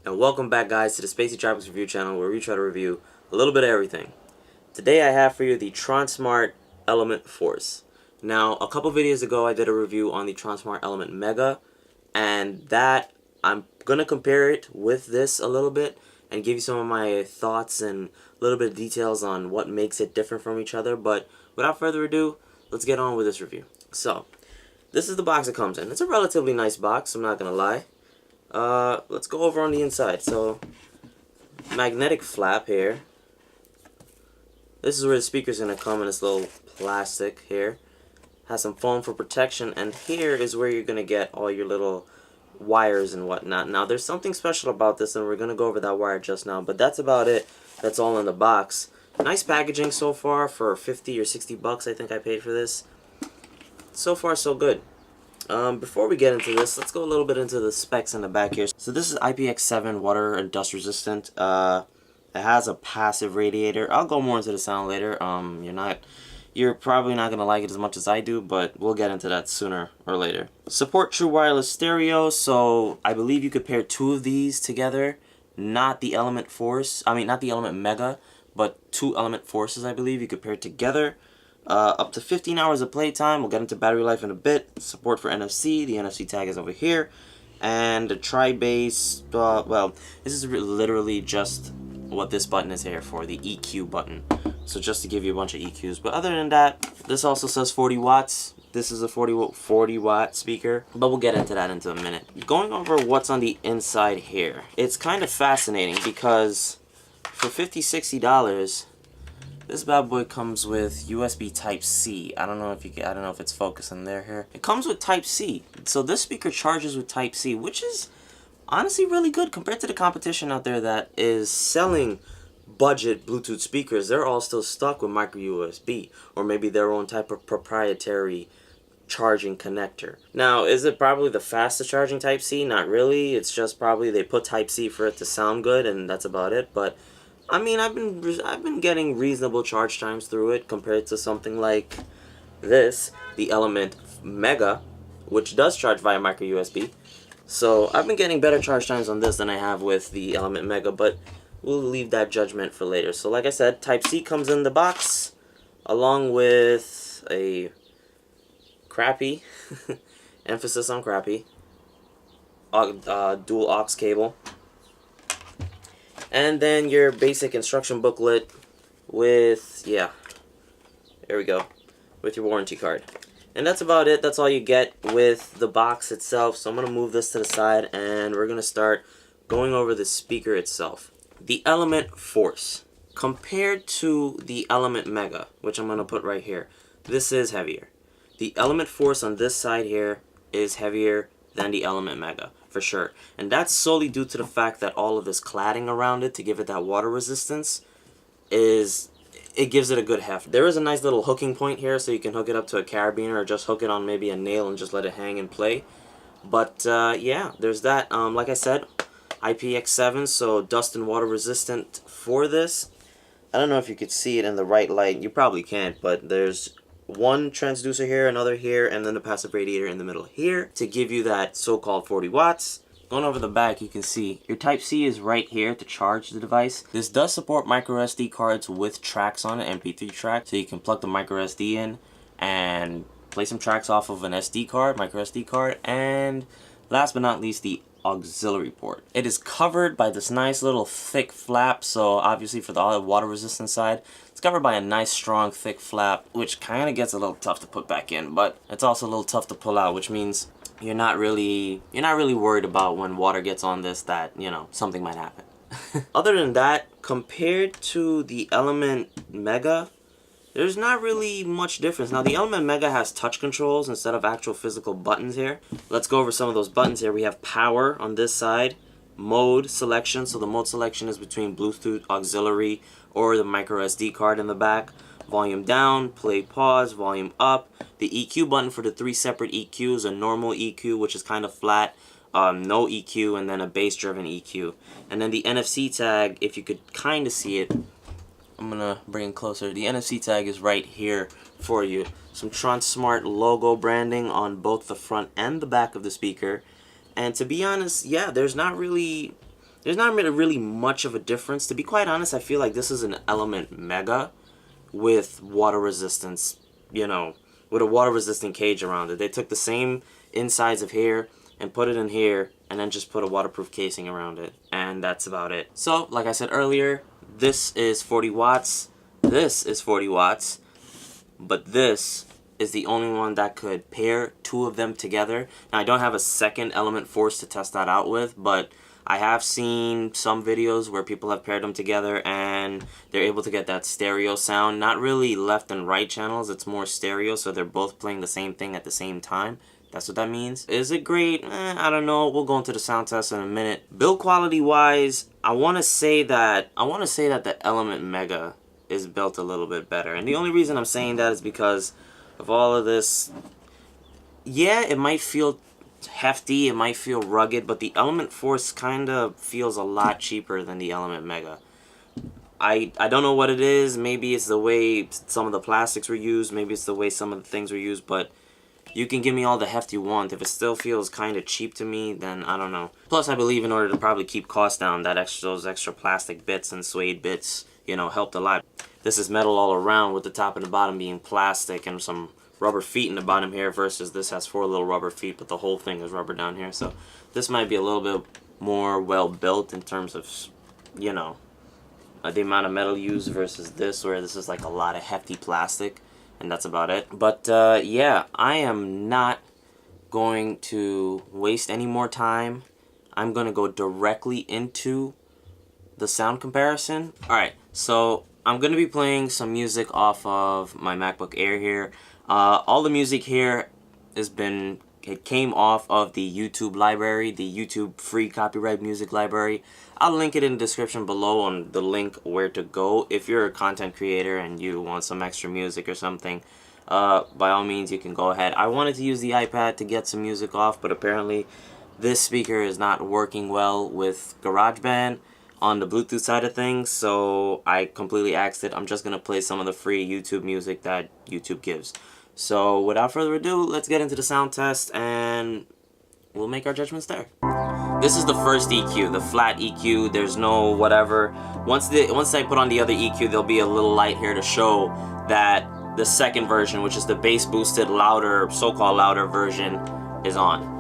And welcome back, guys, to the Spacey Tropics Review channel, where we try to review a little bit of everything. Today I have for you the Tronsmart Element Force. Now, a couple videos ago I did a review on the Tronsmart Element Mega, and that I'm going to compare it with this a little bit and give you some of my thoughts and a little bit of details on what makes it different from each other. But without further ado, let's get on with this review. So, this is the box it comes in. It's a relatively nice box, I'm not going to lie. Let's go over on the inside. So, magnetic flap here. This is where the speaker's gonna come in this little plastic here. Has some foam for protection, and here is where you're gonna get all your little wires and whatnot. Now, there's something special about this, and we're gonna go over that wire just now, but that's about it. That's all in the box. Nice packaging so far for 50 or 60 bucks, I think I paid for this. So far, so good. Before we get into this, let's go a little bit into the specs in the back here. So this is IPX7 water and dust resistant. It has a passive radiator. I'll go more into the sound later. You're probably not gonna like it as much as I do, but we'll get into that sooner or later. Support true wireless stereo, so I believe you could pair two of these together. Not the Element Mega, but two Element Forces, I believe you could pair together. Up to 15 hours of playtime. We'll get into battery life in a bit. Support for NFC. The NFC tag is over here. And the tri-bass, well, this is literally just what this button is here for, the EQ button. So just to give you a bunch of EQs. But other than that, this also says 40 watts. This is a 40 watt speaker, but we'll get into that in a minute. Going over what's on the inside here. It's kind of fascinating because for $50, $60, this bad boy comes with USB Type-C. I don't know if it's focusing there here. It comes with Type-C. So this speaker charges with Type-C, which is honestly really good compared to the competition out there that is selling budget Bluetooth speakers. They're all still stuck with micro USB or maybe their own type of proprietary charging connector. Now, is it probably the fastest charging Type-C? Not really. It's just probably they put Type-C for it to sound good, and that's about it. But I mean, I've been getting reasonable charge times through it compared to something like this, the Element Mega, which does charge via micro USB. So I've been getting better charge times on this than I have with the Element Mega, but we'll leave that judgment for later. So like I said, Type-C comes in the box along with a crappy, emphasis on crappy, dual aux cable. And then your basic instruction booklet with, yeah, there we go, with your warranty card. And that's about it. That's all you get with the box itself. So I'm going to move this to the side and we're going to start going over the speaker itself. The Element Force. Compared to the Element Mega, which I'm going to put right here, this is heavier. The Element Force on this side here is heavier than the Element Mega, for sure. And that's solely due to the fact that all of this cladding around it to give it that water resistance it gives it a good heft. There is a nice little hooking point here, so you can hook it up to a carabiner or just hook it on maybe a nail and just let it hang and play. But yeah, there's that. Like I said, IPX7, so dust and water resistant for this. I don't know if you could see it in the right light. You probably can't, but there's one transducer here, another here, and then the passive radiator in the middle here to give you that so-called 40 watts. Going over the back, you can see your Type-C is right here to charge the device. This does support micro SD cards with tracks on it, MP3 track, so you can plug the micro SD in and play some tracks off of an SD card, micro SD card, and last but not least, the auxiliary port. It is covered by this nice little thick flap, so obviously for the water resistant side, it's covered by a nice strong thick flap, which kind of gets a little tough to put back in, but it's also a little tough to pull out, which means you're not really worried about when water gets on this that, you know, something might happen. Other than that, compared to the Element Mega, there's not really much difference. Now, the Element Mega has touch controls instead of actual physical buttons here. Let's go over some of those buttons here. We have power on this side, mode selection. So the mode selection is between Bluetooth, auxiliary, or the micro SD card in the back. Volume down, play, pause, volume up. The EQ button for the three separate EQs, a normal EQ, which is kind of flat, no EQ, and then a bass-driven EQ. And then the NFC tag, if you could kind of see it, I'm going to bring it closer. The NFC tag is right here for you. Some Tronsmart logo branding on both the front and the back of the speaker. And to be honest, yeah, there's not really there's not really much of a difference. To be quite honest, I feel like this is an Element Mega with water resistance, you know, with a water resistant cage around it. They took the same insides of here and put it in here and then just put a waterproof casing around it, and that's about it. So like I said earlier, this is 40 watts, this is 40 watts, but this is the only one that could pair two of them together. Now I don't have a second Element Force to test that out with, but I have seen some videos where people have paired them together and they're able to get that stereo sound. Not really left and right channels, it's more stereo, so they're both playing the same thing at the same time. That's what that means. Is it great? I don't know. We'll go into the sound test in a minute. Build quality wise, I want to say that the Element Mega is built a little bit better. And the only reason I'm saying that is because of all of this. Yeah, it might feel hefty, it might feel rugged, but the Element Force kind of feels a lot cheaper than the Element Mega. I don't know what it is. Maybe it's the way some of the plastics were used, maybe it's the way some of the things were used, but you can give me all the heft you want. If it still feels kind of cheap to me, then I don't know. Plus, I believe in order to probably keep costs down, those extra plastic bits and suede bits, you know, helped a lot. This is metal all around with the top and the bottom being plastic and some rubber feet in the bottom here, versus this has 4 little rubber feet, but the whole thing is rubber down here. So this might be a little bit more well built in terms of, you know, the amount of metal used versus this, where this is like a lot of hefty plastic. And that's about it. But yeah, I am not going to waste any more time. I'm going to go directly into the sound comparison. Alright, so I'm going to be playing some music off of my MacBook Air here. All the music here it came off of the YouTube library, the YouTube free copyright music library. I'll link it in the description below on the link where to go. If you're a content creator and you want some extra music or something, by all means you can go ahead. I wanted to use the iPad to get some music off, but apparently this speaker is not working well with GarageBand on the Bluetooth side of things, so I completely axed it. I'm just going to play some of the free YouTube music that YouTube gives. So without further ado, let's get into the sound test and we'll make our judgments there. This is the first EQ, the flat EQ. There's no whatever. Once I put on the other EQ, there'll be a little light here to show that the second version, which is the bass boosted louder, so-called louder version, is on.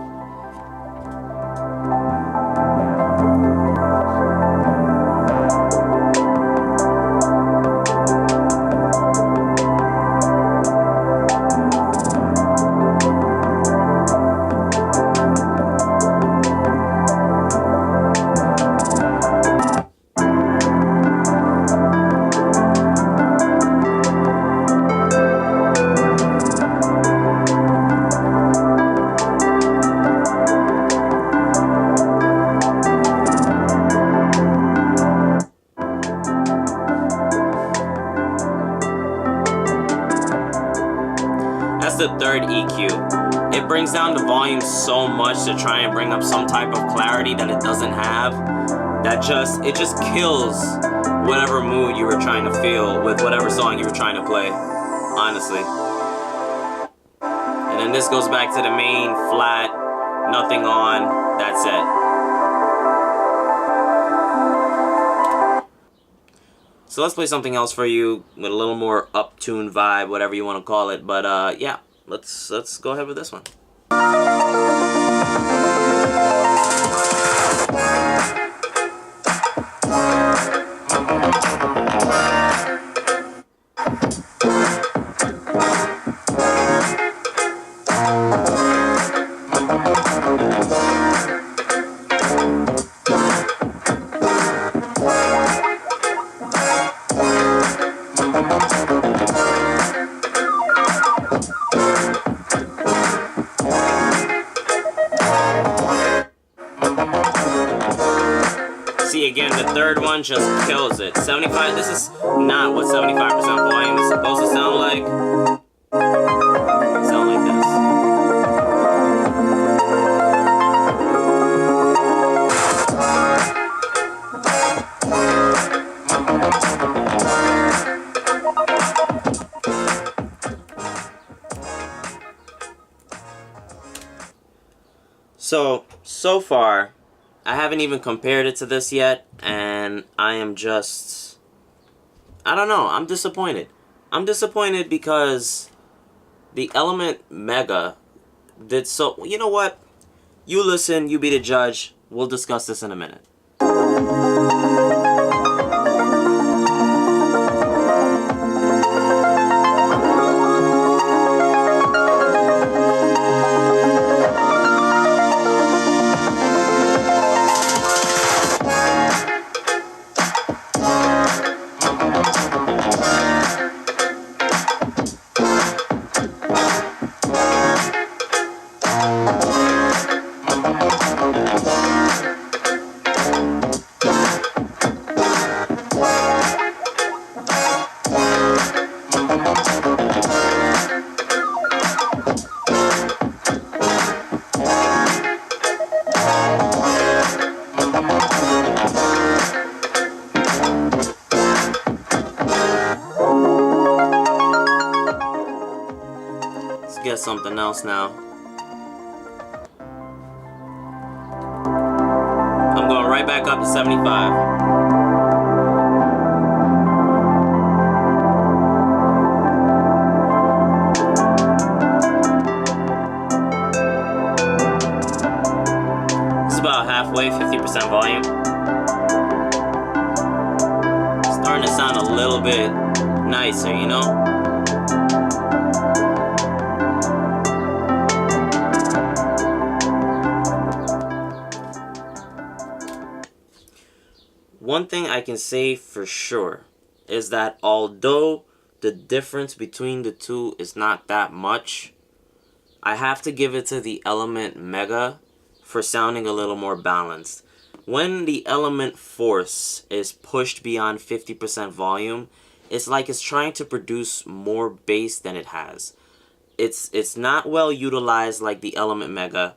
The third EQ. It brings down the volume so much to try and bring up some type of clarity that it doesn't have. It just kills whatever mood you were trying to feel with whatever song you were trying to play, honestly. And then this goes back to the main flat, nothing on, that's it. So let's play something else for you with a little more up-tuned vibe, whatever you want to call it. But yeah, let's go ahead with this one. See, again, the third one just kills it. 75, this is not what 75% volume is supposed to sound like. Sound like this. So far, I haven't even compared it to this yet, and I am just, I don't know, I'm disappointed. I'm disappointed because the Element Mega did so. You know what? You listen, you be the judge. We'll discuss this in a minute. Let's get something else now. I'm going right back up to 75. About halfway, 50% volume. Starting to sound a little bit nicer, you know? One thing I can say for sure is that although the difference between the two is not that much, I have to give it to the Element Mega for sounding a little more balanced. When the Element Force is pushed beyond 50% volume, it's like it's trying to produce more bass than it has. It's not well utilized like the Element Mega,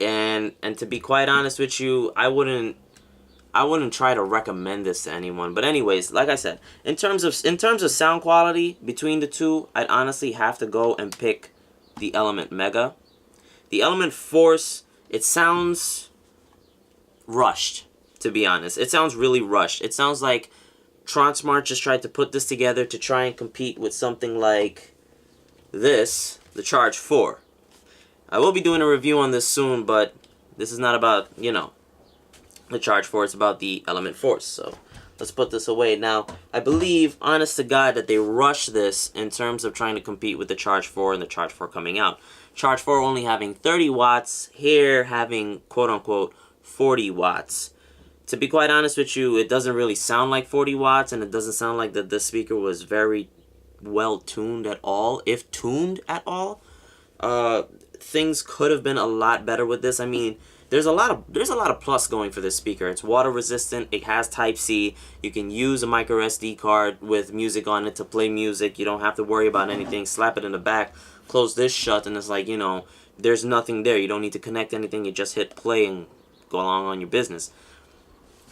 and to be quite honest with you, I wouldn't try to recommend this to anyone. But anyways, like I said, in terms of sound quality between the two, I'd honestly have to go and pick the Element Mega. The Element Force, it sounds rushed, to be honest. It sounds really rushed. It sounds like Tronsmart just tried to put this together to try and compete with something like this, the Charge 4. I will be doing a review on this soon, but this is not about, you know, the Charge 4. It's about the Element Force. So let's put this away. Now, I believe, honest to God, that they rushed this in terms of trying to compete with the Charge 4 and the Charge 4 coming out. Charge 4 only having 30 watts, here having quote-unquote 40 watts. To be quite honest with you, it doesn't really sound like 40 watts, and it doesn't sound like that this speaker was very well tuned at all, if tuned at all. Things could have been a lot better with this. I mean, there's a lot of plus going for this speaker. It's water resistant. It has Type-C. You can use a micro SD card with music on it to play music. You don't have to worry about anything. Slap it in the back, close this shut, and it's like, you know, there's nothing there. You don't need to connect anything. You just hit play and go along on your business.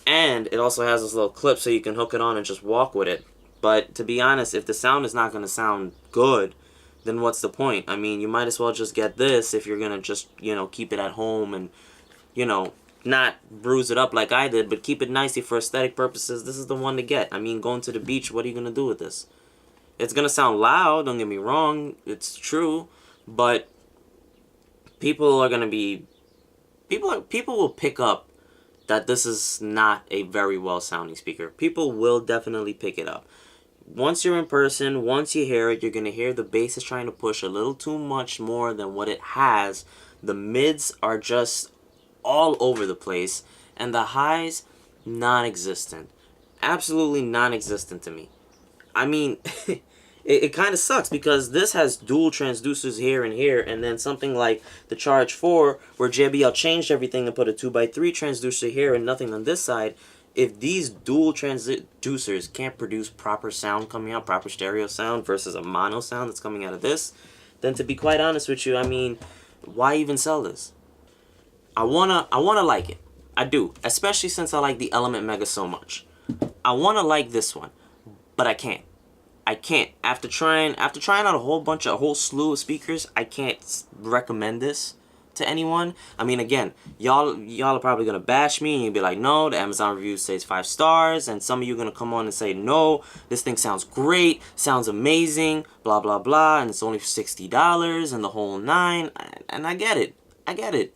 And it also has this little clip so you can hook it on and just walk with it. But to be honest, if the sound is not going to sound good, then what's the point? I mean, you might as well just get this if you're going to just, you know, keep it at home and, you know, not bruise it up like I did, but keep it nicely for aesthetic purposes. This is the one to get. I mean, going to the beach, what are you going to do with this? It's going to sound loud, don't get me wrong. It's true. But people are going to be... People will pick up that this is not a very well sounding speaker. People will definitely pick it up. Once you're in person, once you hear it, you're going to hear the bass is trying to push a little too much more than what it has. The mids are just all over the place, and the highs, non-existent. Absolutely non-existent to me. I mean, it kind of sucks because this has dual transducers here and here, and then something like the Charge 4, where JBL changed everything and put a 2x3 transducer here and nothing on this side. If these dual transducers can't produce proper sound coming out, proper stereo sound versus a mono sound that's coming out of this, then to be quite honest with you, I mean, why even sell this? I wanna like it. I do, especially since I like the Element Mega so much. I wanna like this one, but I can't. I can't. After trying out a whole slew of speakers, I can't recommend this to anyone. I mean, again, y'all are probably gonna bash me and you'll be like, no, the Amazon review says 5 stars, and some of you are gonna come on and say, no, this thing sounds great, sounds amazing, blah blah blah, and it's only for $60 and the whole 9. And I get it,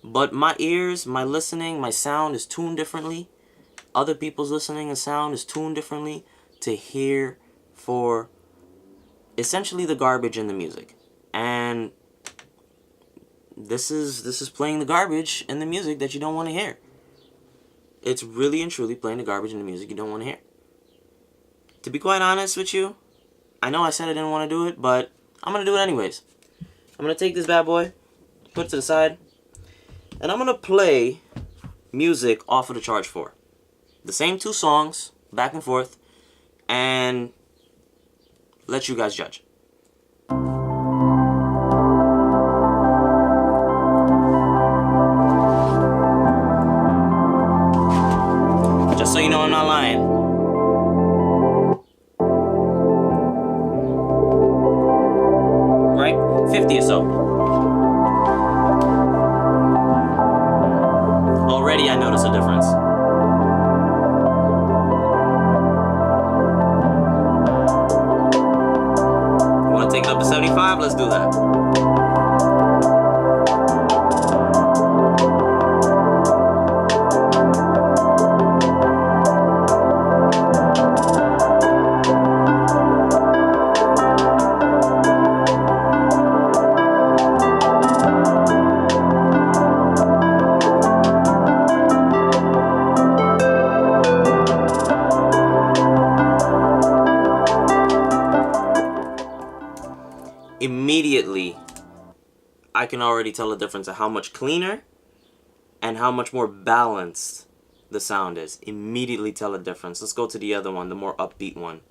but my ears, my listening, my sound is tuned differently. Other people's listening and sound is tuned differently to hear for essentially the garbage in the music. And this is playing the garbage in the music that you don't want to hear. It's really and truly playing the garbage in the music you don't want to hear. To be quite honest with you, I know I said I didn't want to do it, but I'm going to do it anyways. I'm going to take this bad boy, put it to the side, and I'm going to play music off of the Charge 4. The same 2 songs, back and forth, and let you guys judge. Just so you know I'm not lying. Right? 50 or so. Already I notice a difference. You want to take it up to 75? Let's do that. Immediately, I can already tell the difference of how much cleaner and how much more balanced the sound is. Immediately tell the difference. Let's go to the other one, the more upbeat one.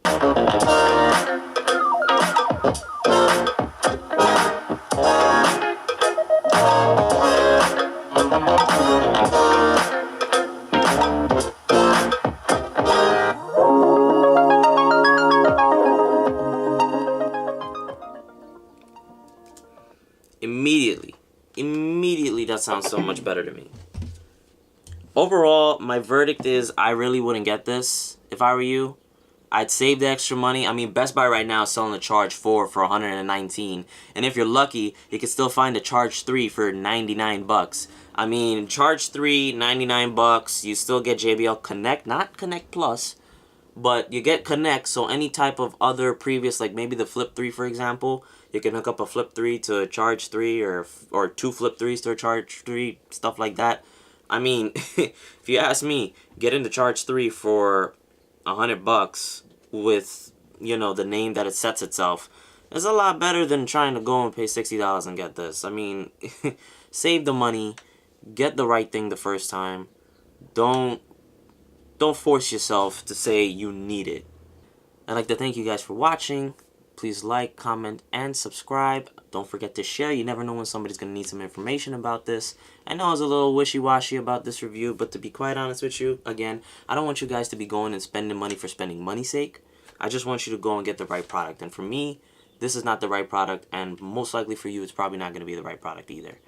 Immediately that sounds so much better to me. Overall, my verdict is I really wouldn't get this if I were you. I'd save the extra money. I mean, Best Buy right now is selling the Charge 4 for $119, and if you're lucky, you can still find a Charge 3 for $99. I mean, Charge 3, $99. You still get JBL Connect, not Connect Plus, but you get Connect, so any type of other previous, like maybe the Flip 3, for example, you can hook up a Flip 3 to a Charge 3 or 2 Flip 3s to a Charge 3, stuff like that. I mean, if you ask me, getting the Charge 3 for $100 with, you know, the name that it sets itself is a lot better than trying to go and pay $60 and get this. I mean, save the money, get the right thing the first time. Don't force yourself to say you need it. I'd like to thank you guys for watching. Please like, comment, and subscribe. Don't forget to share. You never know when somebody's going to need some information about this. I know I was a little wishy-washy about this review, but to be quite honest with you, again, I don't want you guys to be going and spending money for spending money's sake. I just want you to go and get the right product. And for me, this is not the right product, and most likely for you, it's probably not going to be the right product either.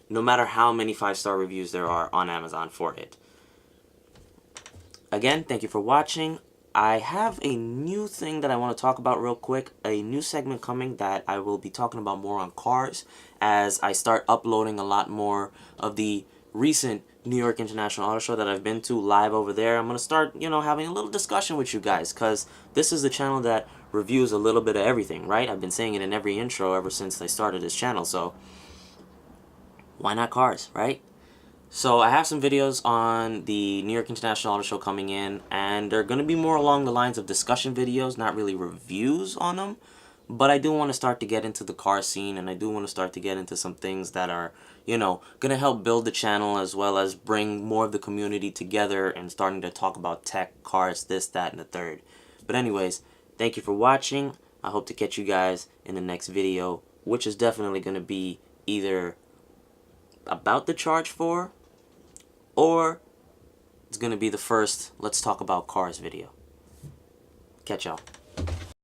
No matter how many 5-star reviews there are on Amazon for it. Again, thank you for watching. I have a new thing that I want to talk about real quick. A new segment coming that I will be talking about more on cars as I start uploading a lot more of the recent New York International Auto Show that I've been to live over there. I'm going to start, you know, having a little discussion with you guys because this is the channel that reviews a little bit of everything, right? I've been saying it in every intro ever since I started this channel, so why not cars, right? So I have some videos on the New York International Auto Show coming in, and they're going to be more along the lines of discussion videos, not really reviews on them. But I do want to start to get into the car scene, and I do want to start to get into some things that are, you know, going to help build the channel as well as bring more of the community together and starting to talk about tech, cars, this, that, and the third. But anyways, thank you for watching. I hope to catch you guys in the next video, which is definitely going to be either about the Charge 4 or it's going to be the first Let's Talk About Cars video. Catch y'all.